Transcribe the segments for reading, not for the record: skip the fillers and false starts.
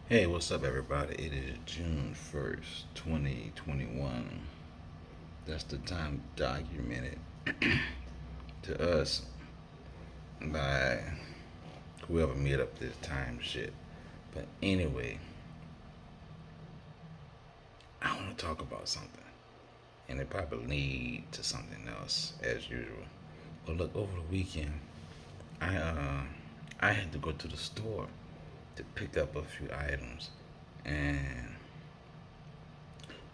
Hey, what's up, everybody? It is June 1st, 2021. That's the time documented to us by whoever made up this time shit. But anyway, I want to talk about something, and it probably lead to something else as usual. But look, over the weekend, I uh, I had to go to the store to pick up a few items, and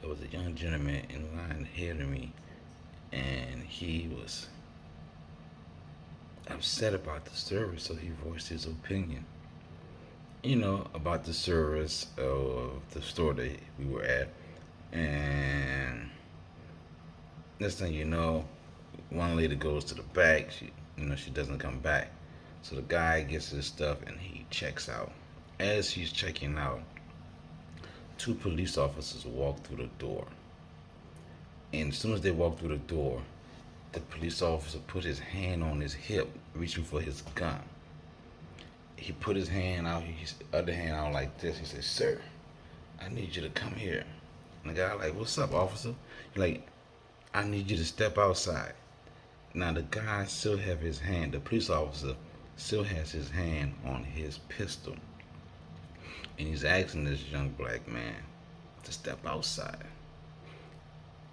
there was a young gentleman in line ahead of me, and he was upset about the service, so he voiced his opinion, about the service of the store that we were at. And next thing you know, one lady goes to the back. She doesn't come back. So the guy gets his stuff and he checks out. As he's checking out, two police officers walk through the door. And as soon as they walk through the door, the police officer put his hand on his hip, reaching for his gun. He put his hand out, his other hand out like this. He said, "Sir, I need you to come here." And the guy like, "What's up, officer?" He like, "I need you to step outside." Now the guy still have his hand. The police officer still has his hand on his pistol, and he's asking this young black man to step outside.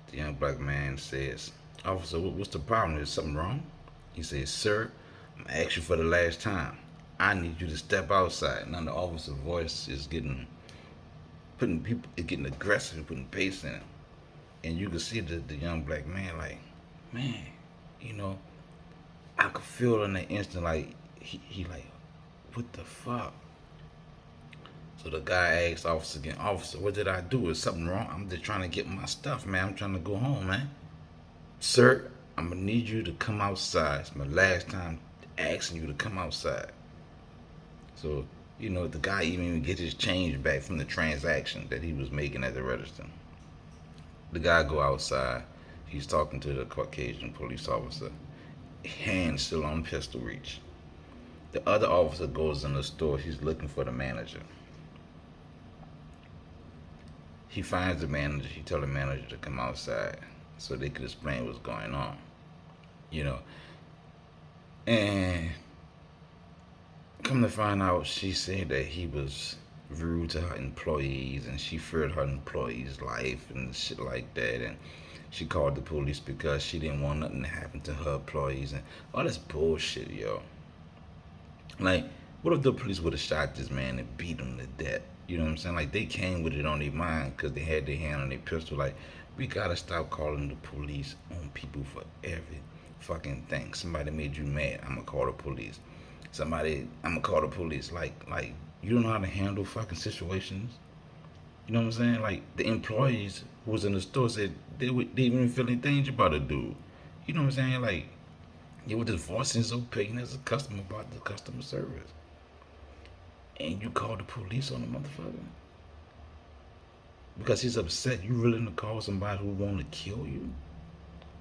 The young black man says, "Officer, what's the problem? Is something wrong?" He says, "Sir, I'm asking you for the last time. I need you to step outside." Now the officer's voice is getting aggressive, putting pace in it. And you can see the young black man like, man, you know, I could feel in the instant like he like, what the fuck? So the guy asked officer again, "Officer, what did I do? Is something wrong? I'm just trying to get my stuff, man. I'm trying to go home, man." "Sir, I'm gonna need you to come outside. It's my last time asking you to come outside." So, the guy even get his change back from the transaction that he was making at the register. The guy go outside. He's talking to the Caucasian police officer. Hand still on pistol reach. The other officer goes in the store. He's looking for the manager. He finds the manager. He tells the manager to come outside so they could explain what's going on. You know, and come to find out, she said that he was rude to her employees and she feared her employees' life and shit like that. And she called the police because she didn't want nothing to happen to her employees and all this bullshit, yo. Like, what if the police would have shot this man and beat him to death? You know what I'm saying? Like, they came with it on their mind because they had their hand on their pistol. Like, we gotta stop calling the police on people for every fucking thing. Somebody made you mad, I'm gonna call the police. I'm gonna call the police. Like, you don't know how to handle fucking situations. You know what I'm saying? Like, the employees who was in the store said they didn't feel any danger about the dude. You know what I'm saying? Like, you were just voicing his opinion as a customer about the customer service. And you call the police on the motherfucker because he's upset. You willing to call somebody who want to kill you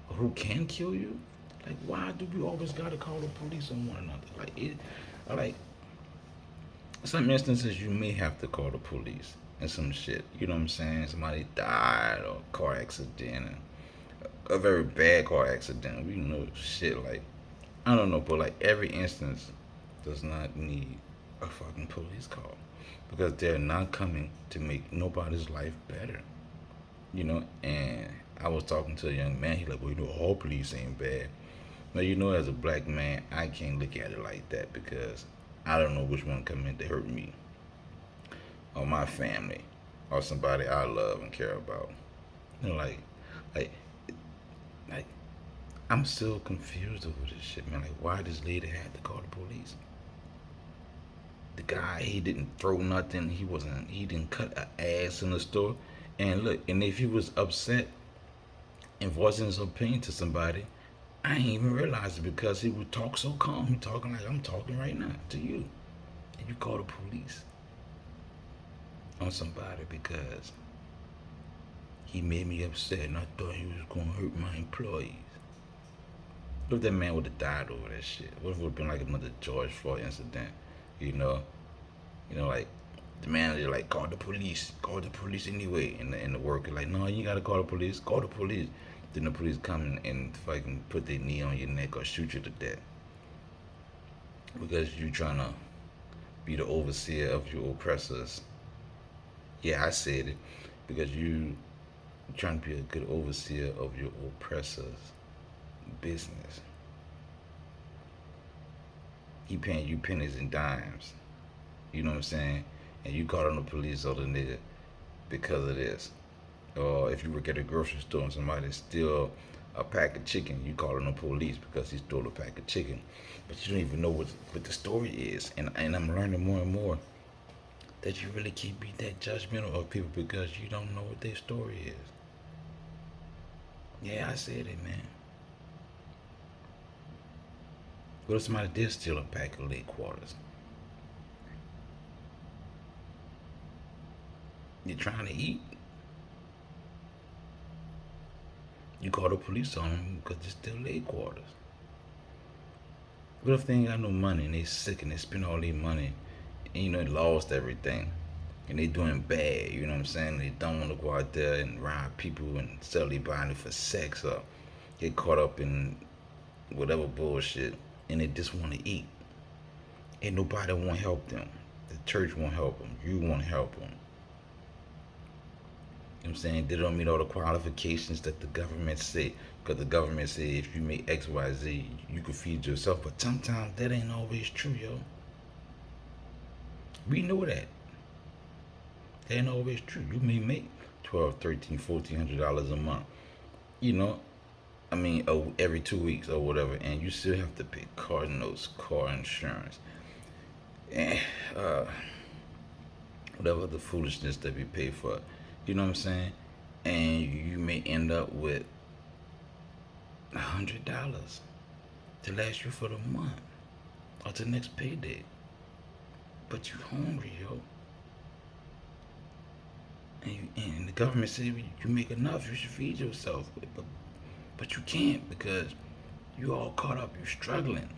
or who can kill you? Like, why do we always gotta call the police on one another? Like some instances you may have to call the police and some shit. You know what I'm saying? Somebody died or a car accident, and a very bad car accident. We know shit like, I don't know, but like every instance does not need a fucking police call because they're not coming to make nobody's life better. And I was talking to a young man. He like, "Well, all police ain't bad." Now, as a black man, I can't look at it like that because I don't know which one come in to hurt me or my family or somebody I love and care about. You know, like, like I'm still confused over this shit, man. Like, why this lady had to call the police? The guy, he didn't throw nothing. He didn't cut an ass in the store. And look, and if he was upset and voicing his opinion to somebody, I ain't even realize it because he would talk so calm. He talking like I'm talking right now to you. And you call the police on somebody because he made me upset and I thought he was gonna hurt my employees. What if that man would have died over that shit? What if it would have been like another George Floyd incident? You know? Like, The manager like, call the police anyway. And the worker like, no, you gotta call the police, call the police. Then the police come and fucking put their knee on your neck or shoot you to death because you trying to be the overseer of your oppressors. Yeah, I said it because you trying to be a good overseer of your oppressors' business. He paying you pennies and dimes. You know what I'm saying? And you call on the police or the nigga because of this. Or if you work at a grocery store and somebody steal a pack of chicken, you calling the police because he stole a pack of chicken. But you don't even know what the story is. And I'm learning more and more that you really can't be that judgmental of people because you don't know what their story is. Yeah, I said it, man. What if somebody did steal a pack of leg quarters? You're trying to eat. You call the police on them because they steal leg quarters. What if they ain't got no money and they sick and they spend all their money and you know they lost everything and they doing bad, you know what I'm saying? They don't want to go out there and rob people and sell their body for sex or get caught up in whatever bullshit and they just want to eat. Ain't nobody want to help them. The church won't help them. You won't help them. You know what I'm saying? They don't meet all the qualifications that the government say. Because the government say if you make X, Y, Z, you can feed yourself. But sometimes that ain't always true, yo. We know that. That ain't always true. You may make $12, $13, $1,400 a month. You know, I mean, every 2 weeks or whatever, and you still have to pay car notes, car insurance, and whatever the foolishness that we pay for. You know what I'm saying? And you may end up with $100 to last you for the month or the next payday. But you hungry, yo. And the government says you make enough, you should feed yourself. But you can't because you all caught up, you struggling.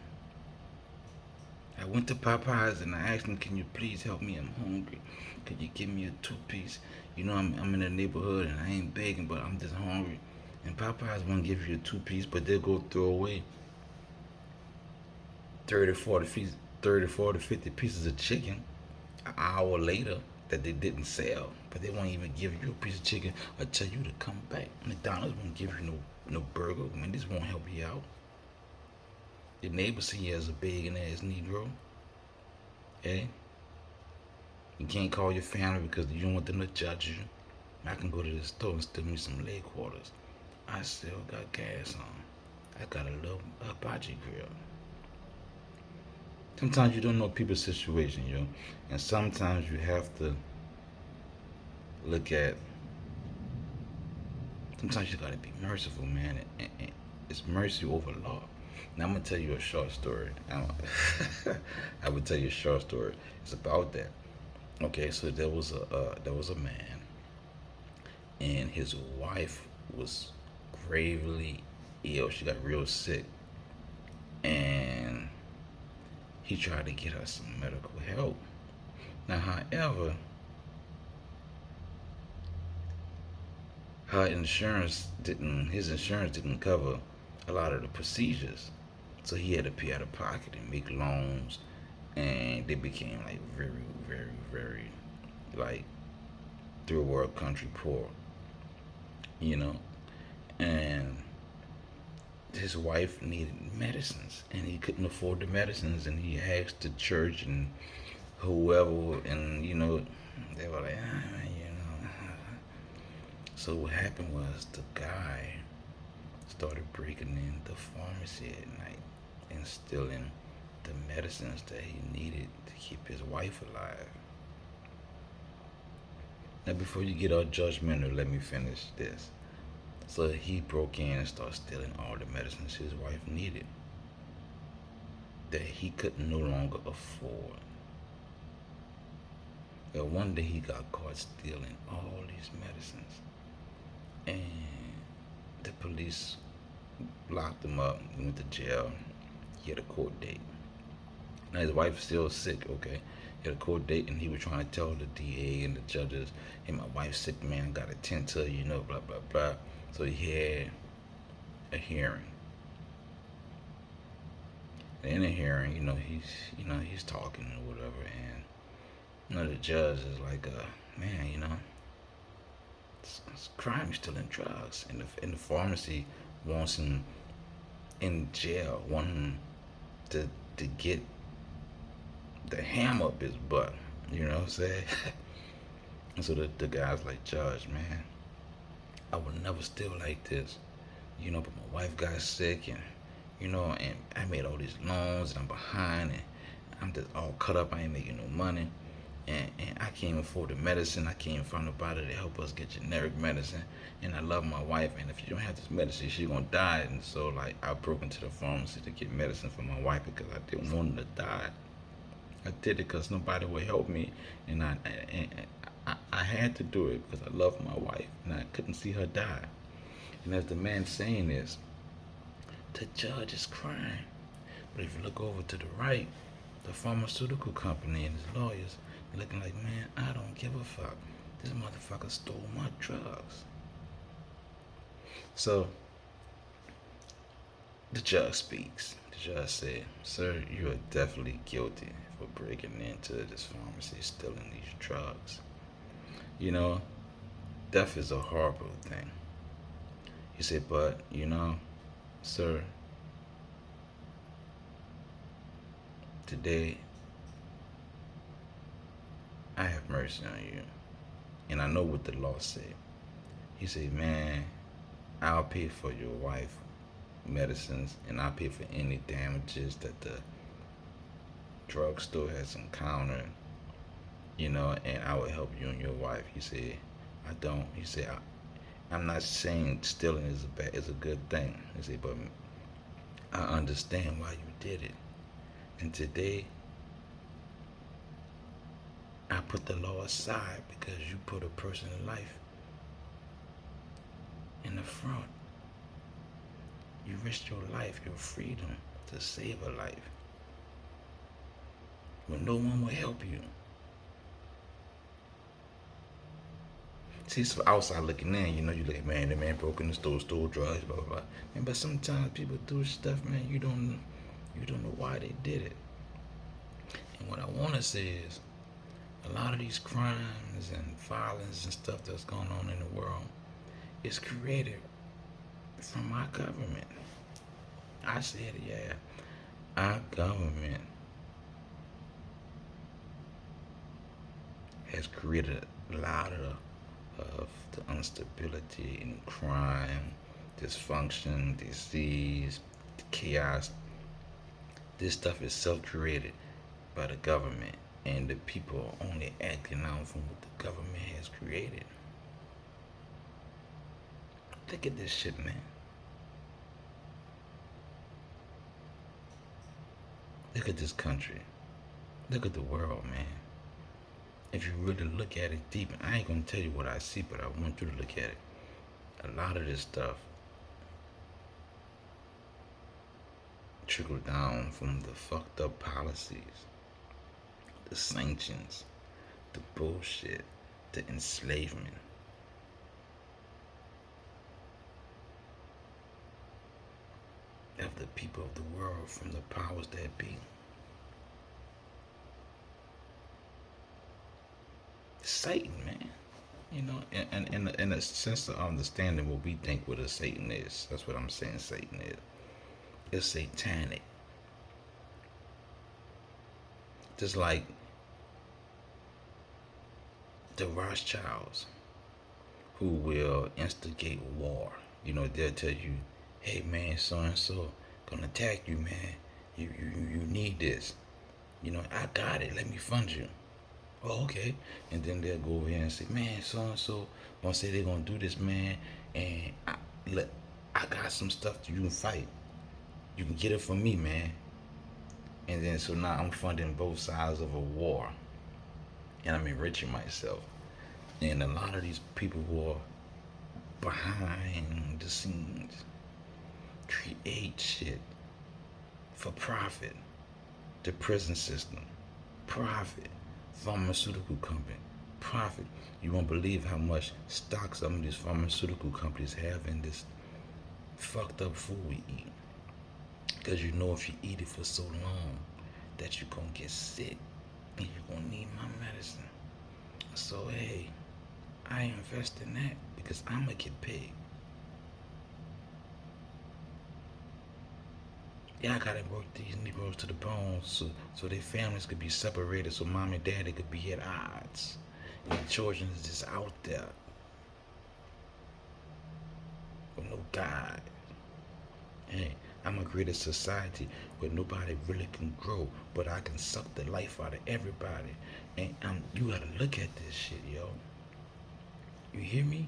I went to Popeyes and I asked them, can you please help me? I'm hungry. Could you give me a 2-piece? You know, I'm in the neighborhood and I ain't begging, but I'm just hungry. And Popeyes won't give you a 2-piece, but they'll go throw away 30, 40 pieces, 30, 40, 50 pieces of chicken an hour later that they didn't sell. But they won't even give you a piece of chicken or tell you to come back. McDonald's won't give you no burger. I mean, this won't help you out. Your neighbor see you as a begging ass Negro. Okay? You can't call your family because you don't want them to judge you. I can go to the store and steal me some leg quarters. I still got gas on. I got a little hibachi grill. Sometimes you don't know people's situation, yo. And sometimes you have to look at, sometimes you gotta be merciful, man. And it's mercy over law. Now I'm gonna tell you a short story. I would tell you a short story. It's about that. Okay, so there was a man, and his wife was gravely ill. She got real sick, and he tried to get her some medical help. Now, however, his insurance didn't cover a lot of the procedures. So he had to pay out of pocket and make loans, and they became like very, very, very like third world country poor, you know. And his wife needed medicines, and he couldn't afford the medicines, and he asked the church and whoever, and you know, they were like, you know. So what happened was the guy started breaking in the pharmacy at night and stealing the medicines that he needed to keep his wife alive. Now, before you get all judgmental, let me finish this. So he broke in and started stealing all the medicines his wife needed that he could no longer afford. Well, one day he got caught stealing all these medicines, and the police locked him up. He went to jail. He had a court date. Now his wife's still sick, okay? at a court date, and he was trying to tell the DA and the judges, "Hey, my wife's sick, man. I got to tend to her, blah blah blah." So he had a hearing. And in a hearing, he's talking or whatever, and the judge is like, "Man, it's crime, still in drugs, and the pharmacy wants him in jail, want him to get the ham up his butt." You know what I'm saying? And so the guy's like, "Judge, man, I would never steal like this, but my wife got sick, and I made all these loans, and I'm behind, and I'm just all cut up. I ain't making no money, and I can't even afford the medicine. I can't find nobody to help us get generic medicine. And I love my wife, and if you don't have this medicine, she's gonna die." And so, like, I broke into the pharmacy to get medicine for my wife because I didn't want her to die. I did it because nobody would help me, and I had to do it because I love my wife, and I couldn't see her die. And as the man saying this, the judge is crying. But if you look over to the right, the pharmaceutical company and his lawyers looking like, "Man, I don't give a fuck. This motherfucker stole my drugs." So the judge speaks. The judge said, "Sir, you are definitely guilty for breaking into this pharmacy, stealing these drugs. You know, death is a horrible thing." He said, "But, sir, today I have mercy on you. And I know what the law said." He said, "Man, I'll pay for your wife medicines, and I'll pay for any damages that the drugstore has encountered, and I will help you and your wife." He said, "I don't." He said, I'm not saying stealing is a good thing." He said, "But I understand why you did it. And today I put the law aside because you put a person's life in the front. You risked your life, your freedom, to save a life when no one will help you." See, it's outside looking in, you look at, "Man, the man broke in the store, stole drugs, blah blah blah." Man, but sometimes people do stuff, man, you don't know why they did it. And what I wanna say is, a lot of these crimes and violence and stuff that's going on in the world is created from our government. I said it, yeah. Our government has created a lot of the instability and crime, dysfunction, disease, chaos. This stuff is self-created by the government, and the people are only acting out from what the government has created. Look at this shit, man. Look at this country. Look at the world, man. If you really look at it deep, I ain't gonna tell you what I see, but I want you to look at it. A lot of this stuff trickled down from the fucked up policies, the sanctions, the bullshit, the enslavement. Of the people of the world from the powers that be. Satan, man. In a sense of understanding what we think what a Satan is. That's what I'm saying Satan is. It's satanic. Just like the Rothschilds, who will instigate war. They'll tell you, "Hey man, so and so gonna attack you, man. You need this. I got it. Let me fund you." "Oh, okay." And then they'll go over here and say, "Man, so and so gonna say they're gonna do this, man, and I got some stuff you can fight. You can get it from me, man." And then so now I'm funding both sides of a war, and I'm enriching myself. And a lot of these people who are behind the scenes create shit for profit. The prison system, profit. pharmaceutical company profit. You won't believe how much stock some of these pharmaceutical companies have in this fucked up food we eat. Because you know if you eat it for so long that you're gonna get sick and you're gonna need my medicine. So hey, I invest in that because I'ma get paid. Yeah, I gotta work these Negroes to the bone so their families could be separated, so mom and daddy could be at odds. And the children is just out there with no God. Hey, I'm gonna create a society where nobody really can grow, but I can suck the life out of everybody. And you gotta look at this shit, yo. You hear me?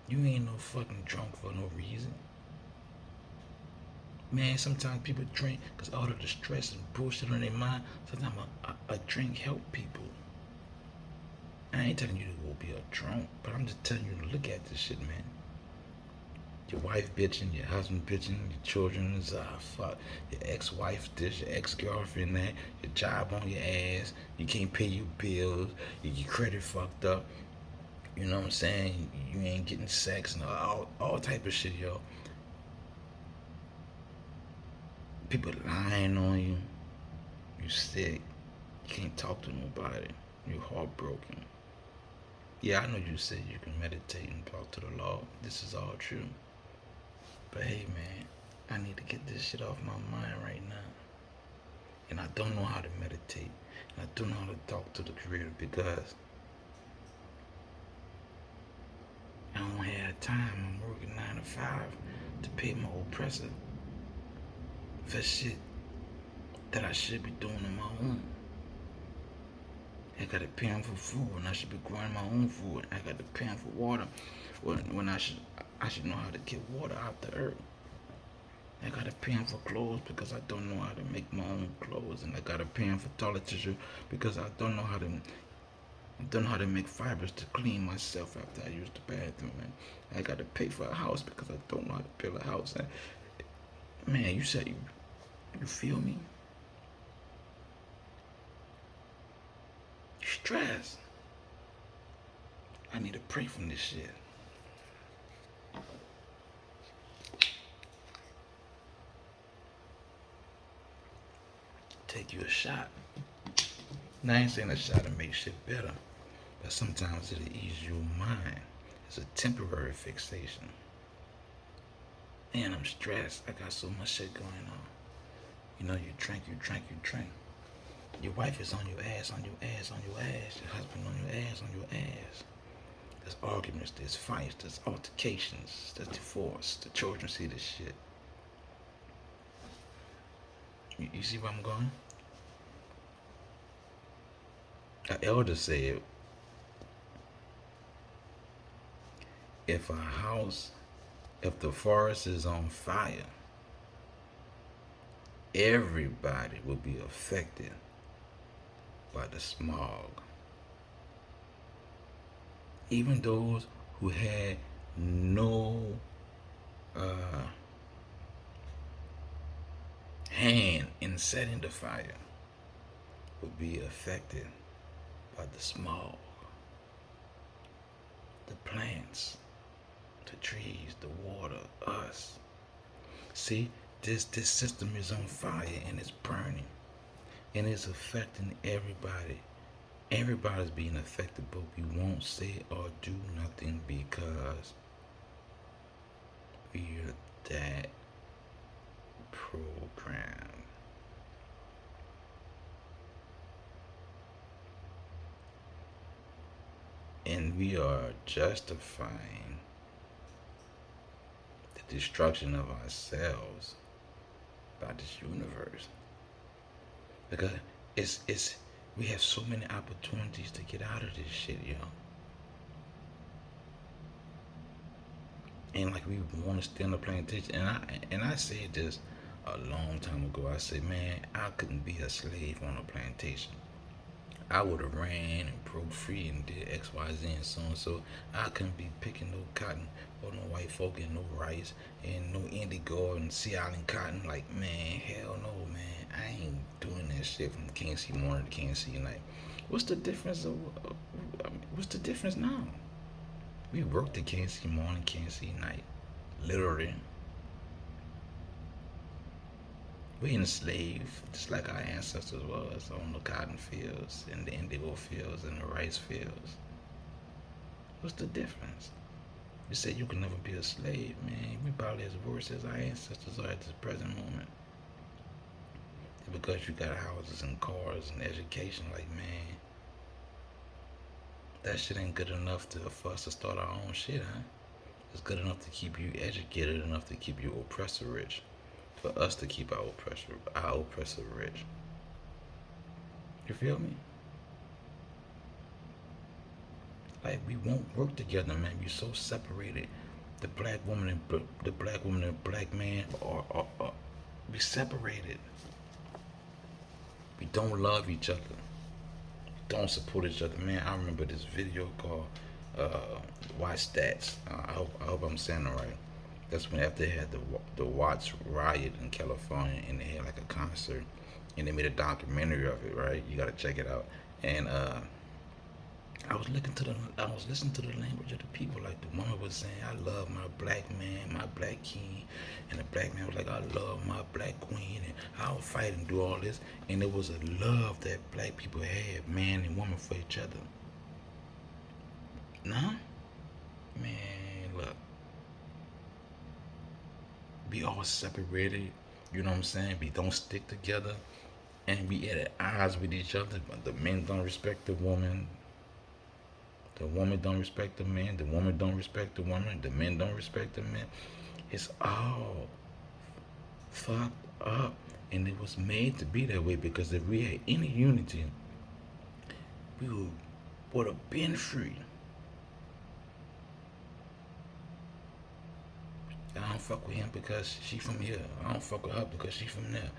You ain't no fucking drunk for no reason. Man, sometimes people drink because all of the stress and bullshit on their mind. Sometimes a drink help people. I ain't telling you to go be a drunk, but I'm just telling you to look at this shit, man. Your wife bitching, your husband bitching, your children is fuck, your ex-wife this, your ex-girlfriend that, your job on your ass, you can't pay your bills, your credit fucked up, you know what I'm saying? You ain't getting sex and all type of shit, yo. People lying on you. You sick. You can't talk to nobody. You're heartbroken. Yeah, I know you said you can meditate and talk to the Lord. This is all true. But hey, man, I need to get this shit off my mind right now. And I don't know how to meditate. And I don't know how to talk to the Creator because I don't have time. I'm working 9 to 5 to pay my oppressor for shit that I should be doing on my own. I gotta pay him for food when I should be growing my own food. I gotta pay him for water when I should know how to get water out the earth. I gotta pay him for clothes because I don't know how to make my own clothes, and I gotta pay him for toilet tissue because I don't know how to make fibers to clean myself after I use the bathroom. And I gotta pay for a house because I don't know how to build a house. And man, you said you feel me? Stress. I need to pray from this shit. Take you a shot. Now I ain't saying a shot to make shit better, but sometimes it'll ease your mind. It's a temporary fixation. And I'm stressed. I got so much shit going on. You know, you drink. Your wife is on your ass. Your husband on your ass. There's arguments, there's fights, there's altercations, there's divorce. The children see this shit. You see where I'm going? An elder said, if the forest is on fire, everybody will be affected by the smog. Even those who had no hand in setting the fire would be affected by the smog. The plants, the trees, the water, us. See, this system is on fire and it's burning. And it's affecting everybody. Everybody's being affected, but we won't say or do nothing because we're that programmed. And we are justifying the destruction of ourselves by this universe. Because it's we have so many opportunities to get out of this shit, yo. And like we want to stay on the plantation, and I said this a long time ago. I said, man, I couldn't be a slave on a plantation. I would have ran and broke free and did X, Y, Z and so on. So I couldn't be picking no cotton or no white folk and no rice and no indigo and Sea Island cotton. Like, man, hell no, man. I ain't doing that shit from Kansas City morning to Kansas City night. What's the difference what's the difference now? We work the Kansas City morning, Kansas City night. Literally. We enslaved, just like our ancestors was on the cotton fields and the indigo fields and the rice fields. What's the difference? You say you can never be a slave, man. We probably as worse as our ancestors are at this present moment. And because you got houses and cars and education, like, man, that shit ain't good enough for us to start our own shit, huh? It's good enough to keep you educated enough to keep your oppressor rich. For us to keep our oppressor rich. You feel me? Like, we won't work together, man. We so separated. The black woman and black man are we separated. We don't love each other. We don't support each other, man. I remember this video called Watch Stats. I hope I'm saying it right. That's when after they had the Watts riot in California and they had like a concert and they made a documentary of it, right? You gotta check it out. And I was listening to the language of the people. Like the woman was saying, "I love my black man, my black king," and the black man was like, "I love my black queen, and I'll fight and do all this." And it was a love that black people had, man and woman, for each other. Nah, man, look, we all separated. You know what I'm saying? We don't stick together, and we at odds with each other. But the men don't respect the woman. The woman don't respect the man. The woman don't respect the woman. The men don't respect the men. It's all fucked up. And it was made to be that way because if we had any unity, we would have been free. I don't fuck with him because she from here. I don't fuck with her because she from there.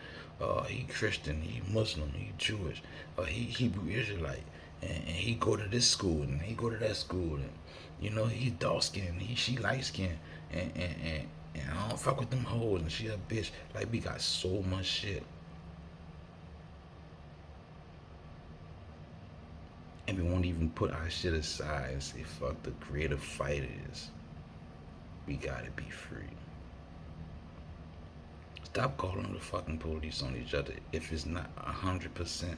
He Christian, he Muslim, he Jewish, he Hebrew Israelite, and he go to this school and he go to that school, and he dark skinned, she light skinned, and I don't fuck with them hoes, and she a bitch. Like we got so much shit, and we won't even put our shit aside and say fuck the creative fighters. We gotta be free. Stop calling the fucking police on each other if it's not 100%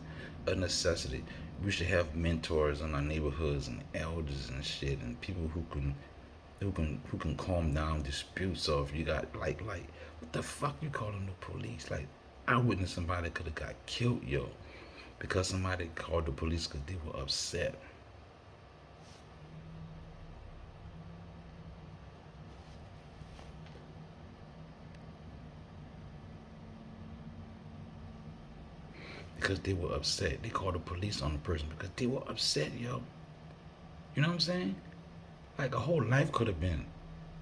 a necessity. We should have mentors in our neighborhoods and elders and shit and people who can calm down disputes. So if you got like what the fuck you calling the police? Like I witnessed somebody could have got killed, yo, because somebody called the police because they were upset. Because they were upset. They called the police on the person because they were upset, yo. You know what I'm saying? Like a whole life could have been,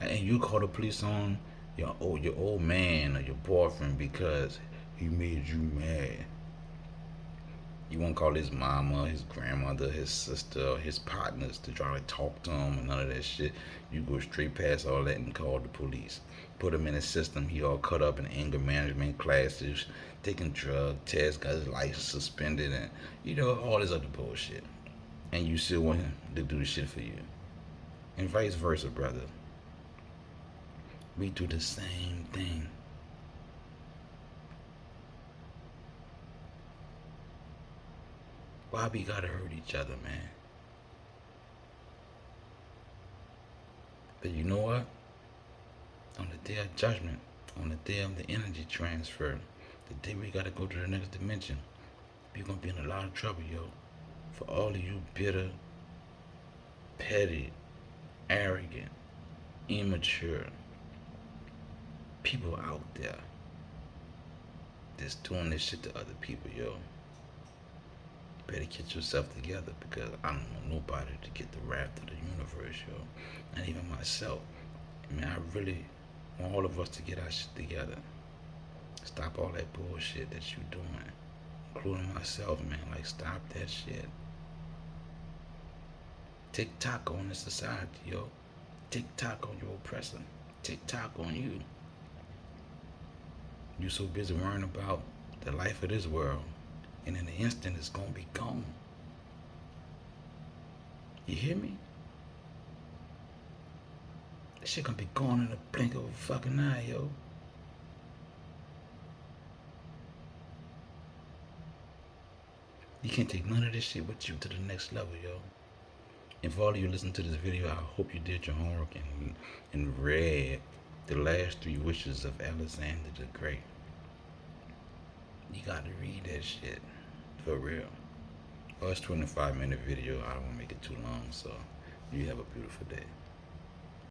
and you call the police on your old man or your boyfriend because he made you mad. You won't call his mama, his grandmother, his sister, his partners to try to talk to him and none of that shit. You go straight past all that and call the police. Put him in a system. He all cut up in anger management classes, taking drug tests, got his license suspended, and all this other bullshit. And you still want him to do the shit for you, and vice versa, brother. We do the same thing. Why we gotta hurt each other, man? But you know what? On the day of judgment, on the day of the energy transfer, the day we gotta go to the next dimension, we're gonna be in a lot of trouble, yo. For all of you bitter, petty, arrogant, immature people out there that's doing this shit to other people, yo. Better get yourself together because I don't want nobody to get the wrath of the universe, yo. Not even myself. I mean, I really want all of us to get our shit together. Stop all that bullshit that you doing. including myself, man. Like, stop that shit. TikTok on the society, yo. TikTok on your oppressor. TikTok on you. You so busy worrying about the life of this world, and in an instant, it's gonna be gone. You hear me? That shit gonna be gone in the blink of a fucking eye, yo. You can't take none of this shit with you to the next level, yo. And for all of you listening to this video, I hope you did your homework and read the last 3 wishes of Alexander the Great. You gotta read that shit. For real. Oh, it's a 25-minute video. I don't want to make it too long, so you have a beautiful day.